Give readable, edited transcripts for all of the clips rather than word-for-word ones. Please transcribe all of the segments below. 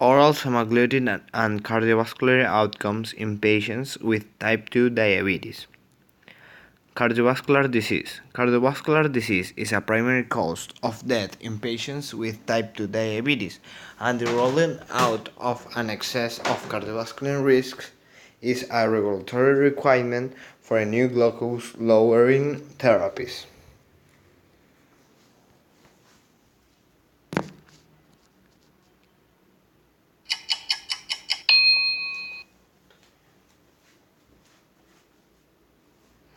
Oral semaglutide and cardiovascular outcomes in patients with type 2 diabetes. Cardiovascular disease. Cardiovascular disease is a primary cause of death in patients with type 2 diabetes, and the rolling out of an excess of cardiovascular risks is a regulatory requirement for new glucose-lowering therapies.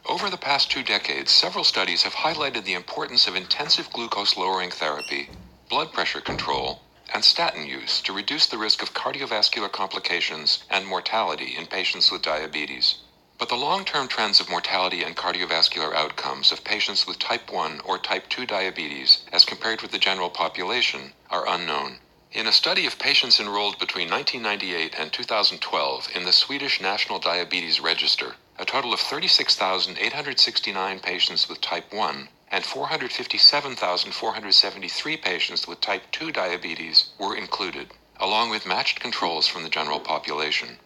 Over the past 2 decades, several studies have highlighted the importance of intensive glucose-lowering therapy, blood pressure control, and statin use to reduce the risk of cardiovascular complications and mortality in patients with diabetes. But the long-term trends of mortality and cardiovascular outcomes of patients with type 1 or type 2 diabetes, as compared with the general population, are unknown. In a study of patients enrolled between 1998 and 2012 in the Swedish National Diabetes Register, a total of 36,869 patients with type 1 and 457,473 patients with type 2 diabetes were included, along with matched controls from the general population.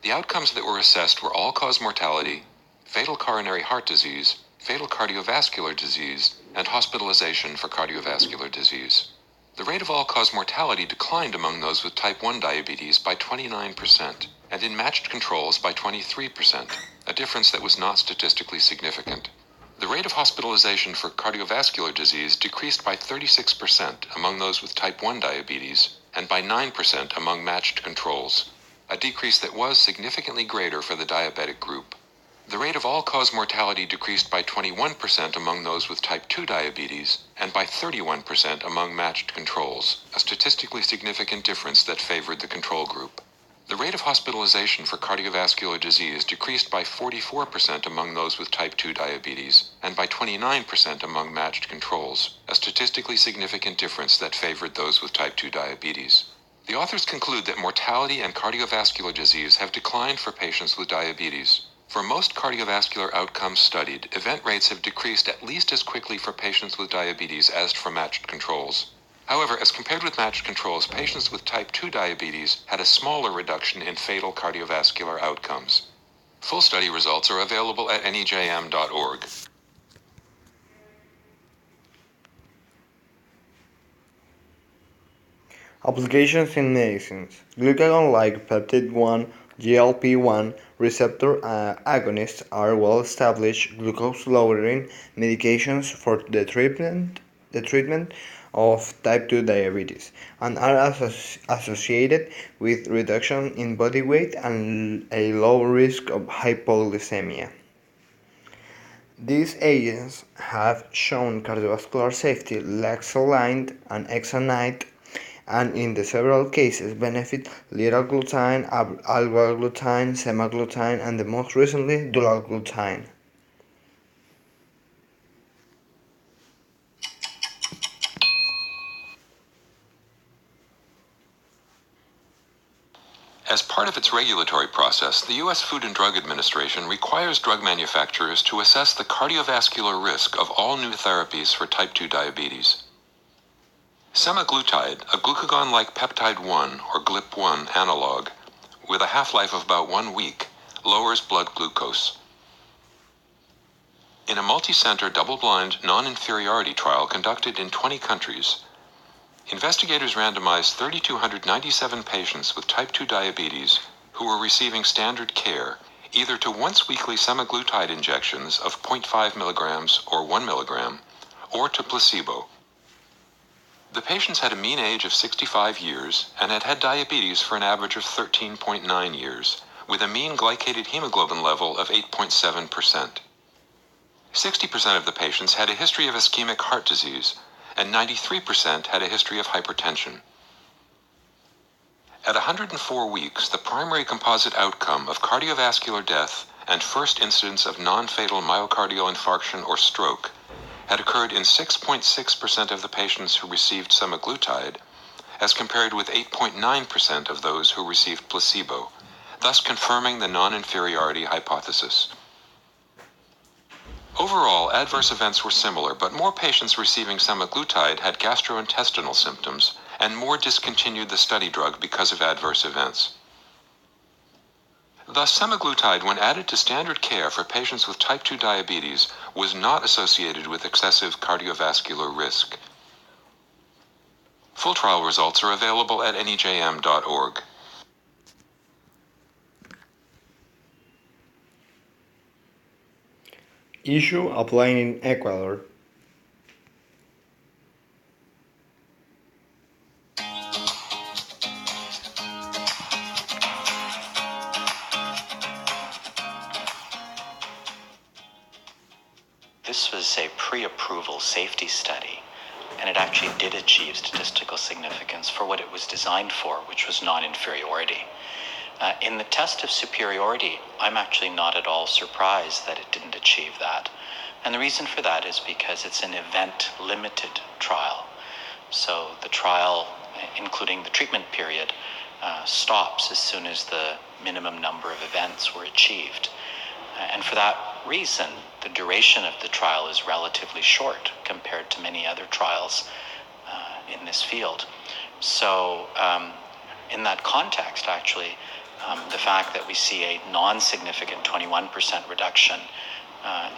The outcomes that were assessed were all-cause mortality, fatal coronary heart disease, fatal cardiovascular disease, and hospitalization for cardiovascular disease. The rate of all-cause mortality declined among those with type 1 diabetes by 29%, and in matched controls by 23%, a difference that was not statistically significant. The rate of hospitalization for cardiovascular disease decreased by 36% among those with type 1 diabetes, and by 9% among matched controls, a decrease that was significantly greater for the diabetic group. The rate of all-cause mortality decreased by 21% among those with type 2 diabetes and by 31% among matched controls, a statistically significant difference that favored the control group. The rate of hospitalization for cardiovascular disease decreased by 44% among those with type 2 diabetes and by 29% among matched controls, a statistically significant difference that favored those with type 2 diabetes. The authors conclude that mortality and cardiovascular disease have declined for patients with diabetes. For most cardiovascular outcomes studied, event rates have decreased at least as quickly for patients with diabetes as for matched controls. However, as compared with matched controls, patients with type 2 diabetes had a smaller reduction in fatal cardiovascular outcomes. Full study results are available at nejm.org. Applications in medicines. Glucagon-like peptide-1 GLP-1 receptor agonists are well-established glucose-lowering medications for the treatment of type 2 diabetes and are associated with reduction in body weight and a low risk of hypoglycemia. These agents have shown cardiovascular safety, lax-aligned and exonite, and in the several cases benefit liraglutide, alpha-glutide, semaglutide, and the most recently dulaglutide. As part of its regulatory process, the U.S. Food and Drug Administration requires drug manufacturers to assess the cardiovascular risk of all new therapies for type 2 diabetes. Semaglutide, a glucagon-like peptide-1 or GLP-1 analog, with a half-life of about 1 week, lowers blood glucose. In a multi-center double-blind non-inferiority trial conducted in 20 countries, investigators randomized 3,297 patients with type 2 diabetes who were receiving standard care either to once-weekly semaglutide injections of 0.5 milligrams or 1 milligram, or to placebo. The patients had a mean age of 65 years and had had diabetes for an average of 13.9 years, with a mean glycated hemoglobin level of 8.7%. 60% of the patients had a history of ischemic heart disease, and 93% had a history of hypertension. At 104 weeks, the primary composite outcome of cardiovascular death and first incidence of non-fatal myocardial infarction or stroke had occurred in 6.6% of the patients who received semaglutide, as compared with 8.9% of those who received placebo, thus confirming the non-inferiority hypothesis. Overall, adverse events were similar, but more patients receiving semaglutide had gastrointestinal symptoms, and more discontinued the study drug because of adverse events. Thus, semaglutide, when added to standard care for patients with type 2 diabetes, was not associated with excessive cardiovascular risk. Full trial results are available at nejm.org. Issue applying in Ecuador. This was a pre-approval safety study, and it actually did achieve statistical significance for what it was designed for, which was non-inferiority. In the test of superiority, I'm actually not at all surprised that it didn't achieve that. And the reason for that is because it's an event-limited trial. So the trial, including the treatment period, stops as soon as the minimum number of events were achieved. And for that reason, the duration of the trial is relatively short compared to many other trials in this field. So in that context, actually, the fact that we see a non-significant 21% reduction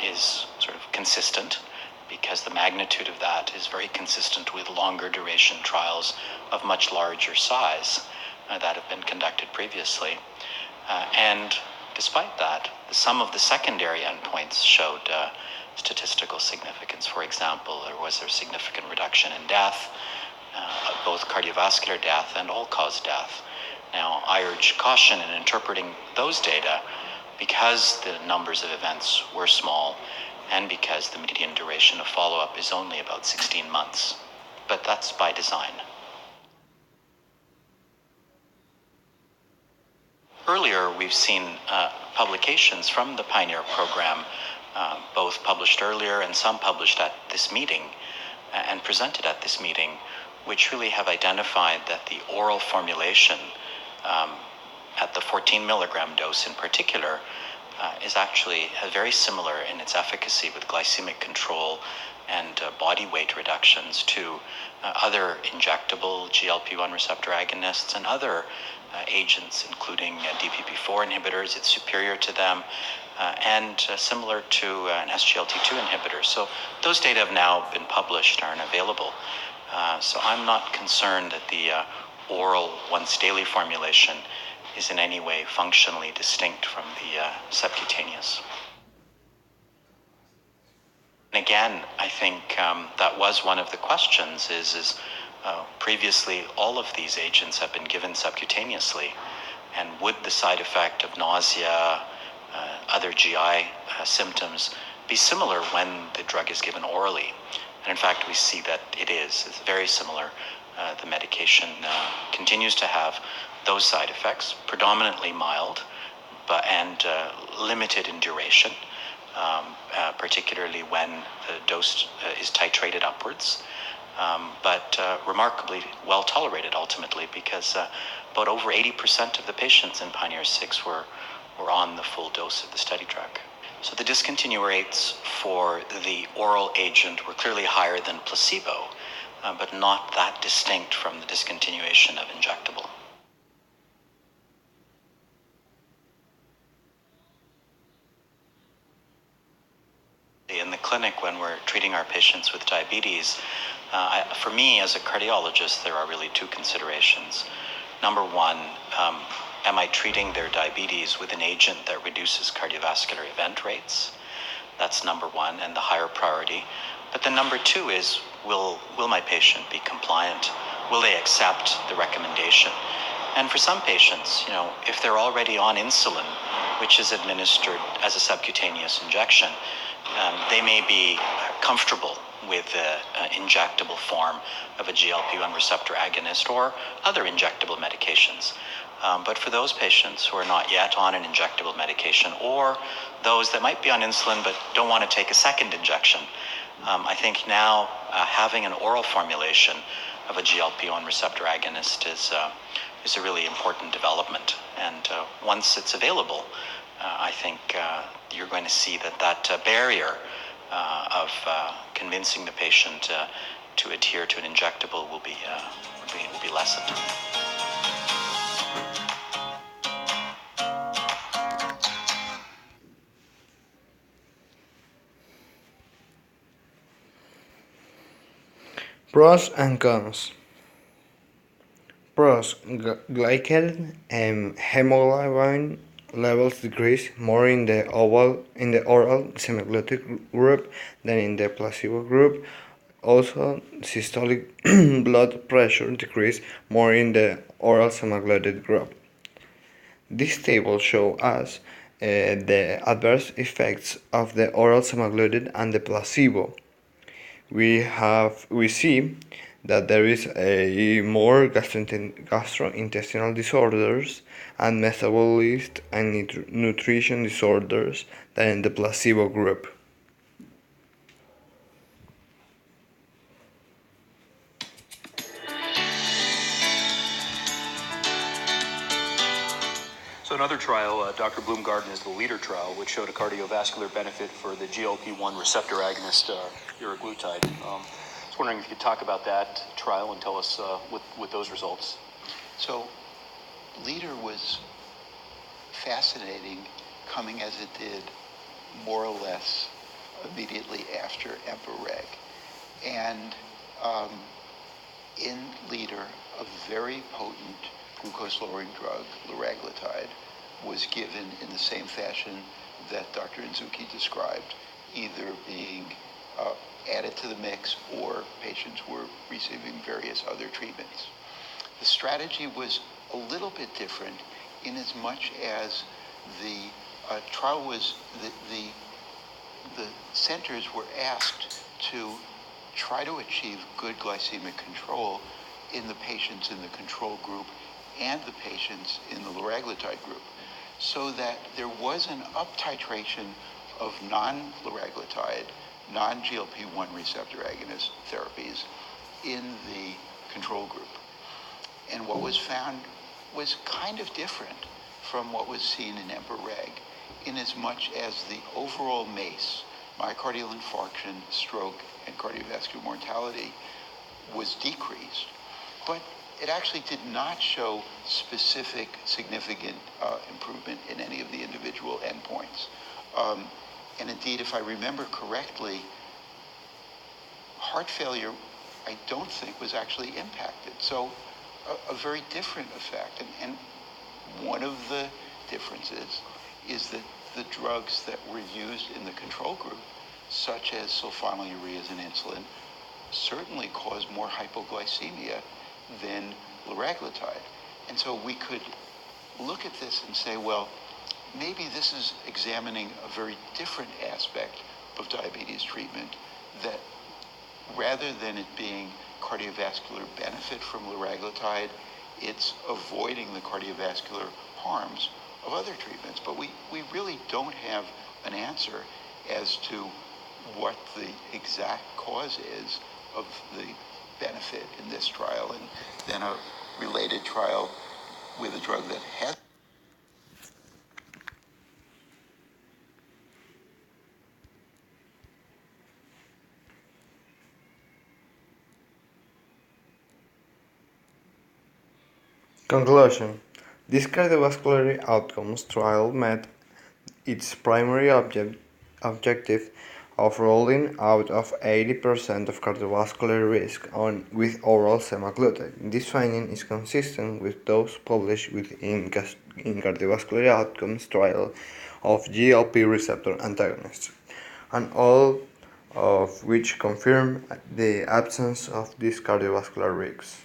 is sort of consistent, because the magnitude of that is very consistent with longer duration trials of much larger size that have been conducted previously. And despite that, some of the secondary endpoints showed statistical significance. For example, there was a significant reduction in death, both cardiovascular death and all-cause death. Now, I urge caution in interpreting those data because the numbers of events were small and because the median duration of follow-up is only about 16 months. But that's by design. Earlier, we've seen publications from the Pioneer program, both published earlier and some published at this meeting and presented at this meeting, which really have identified that the oral formulation at the 14 milligram dose in particular is actually very similar in its efficacy with glycemic control and body weight reductions to other injectable GLP-1 receptor agonists and other agents, including DPP-4 inhibitors. It's superior to them and similar to an SGLT2 inhibitor. So those data have now been published and are available. So I'm not concerned that the oral once-daily formulation is in any way functionally distinct from the subcutaneous. And again, I think that was one of the questions is previously all of these agents have been given subcutaneously, and would the side effect of nausea, other GI symptoms be similar when the drug is given orally? And in fact, we see that it is. It's very similar. The medication continues to have those side effects, predominantly mild, and limited in duration, particularly when the dose is titrated upwards, but remarkably well tolerated ultimately, because about over 80% of the patients in Pioneer 6 were on the full dose of the study drug. So the discontinue rates for the oral agent were clearly higher than placebo, but not that distinct from the discontinuation of injectable. In the clinic, when we're treating our patients with diabetes, for me as a cardiologist, there are really two considerations. Number one, am I treating their diabetes with an agent that reduces cardiovascular event rates? That's number one and the higher priority. But then number two is, will my patient be compliant? Will they accept the recommendation? And for some patients, if they're already on insulin, which is administered as a subcutaneous injection, they may be comfortable with the injectable form of a GLP-1 receptor agonist or other injectable medications. But for those patients who are not yet on an injectable medication, or those that might be on insulin but don't want to take a second injection, I think now having an oral formulation of a GLP-1 receptor agonist is a really important development. And once it's available, I think you're going to see that barrier of convincing the patient to adhere to an injectable will be lessened. Pros and cons. Pros: glycated and hemoglobin levels decrease more in the oral semaglutide group than in the placebo group. Also, systolic blood pressure decrease more in the oral semaglutide group. This table shows us the adverse effects of the oral semaglutide and the placebo. We see that there is a more gastrointestinal disorders and metabolic and nutrition disorders than in the placebo group. So another trial, Dr. Bloomgarden, is the LEADER trial, which showed a cardiovascular benefit for the GLP-1 receptor agonist, liraglutide. I was wondering if you could talk about that trial and tell us with those results. So LEADER was fascinating, coming as it did more or less immediately after EMPA-REG. And in LEADER, a very potent glucose-lowering drug, liraglutide, was given in the same fashion that Dr. Inzuki described, either being added to the mix or patients were receiving various other treatments. The strategy was a little bit different in as much as the trial was, the centers were asked to try to achieve good glycemic control in the patients in the control group and the patients in the liraglutide group, so that there was an up-titration of non-liraglutide, non-GLP-1 receptor agonist therapies in the control group. And what was found was kind of different from what was seen in EMPA-REG, in as much as the overall MACE, myocardial infarction, stroke, and cardiovascular mortality, was decreased, but it actually did not show specific significant improvement in any of the individual endpoints. And indeed, if I remember correctly, heart failure, I don't think, was actually impacted. So a very different effect. And one of the differences is that the drugs that were used in the control group, such as sulfonylureas and insulin, certainly cause more hypoglycemia than liraglutide. And so we could look at this and say, well, maybe this is examining a very different aspect of diabetes treatment, that rather than it being cardiovascular benefit from liraglutide, it's avoiding the cardiovascular harms of other treatments. But we really don't have an answer as to what the exact cause is of the benefit in this trial, and then a related trial with a drug that has. Conclusion: this cardiovascular outcomes trial met its primary objective of ruling out of 80% of cardiovascular risk with oral semaglutide. This finding is consistent with those published in cardiovascular outcomes trial of GLP receptor antagonists, and all of which confirm the absence of these cardiovascular risks.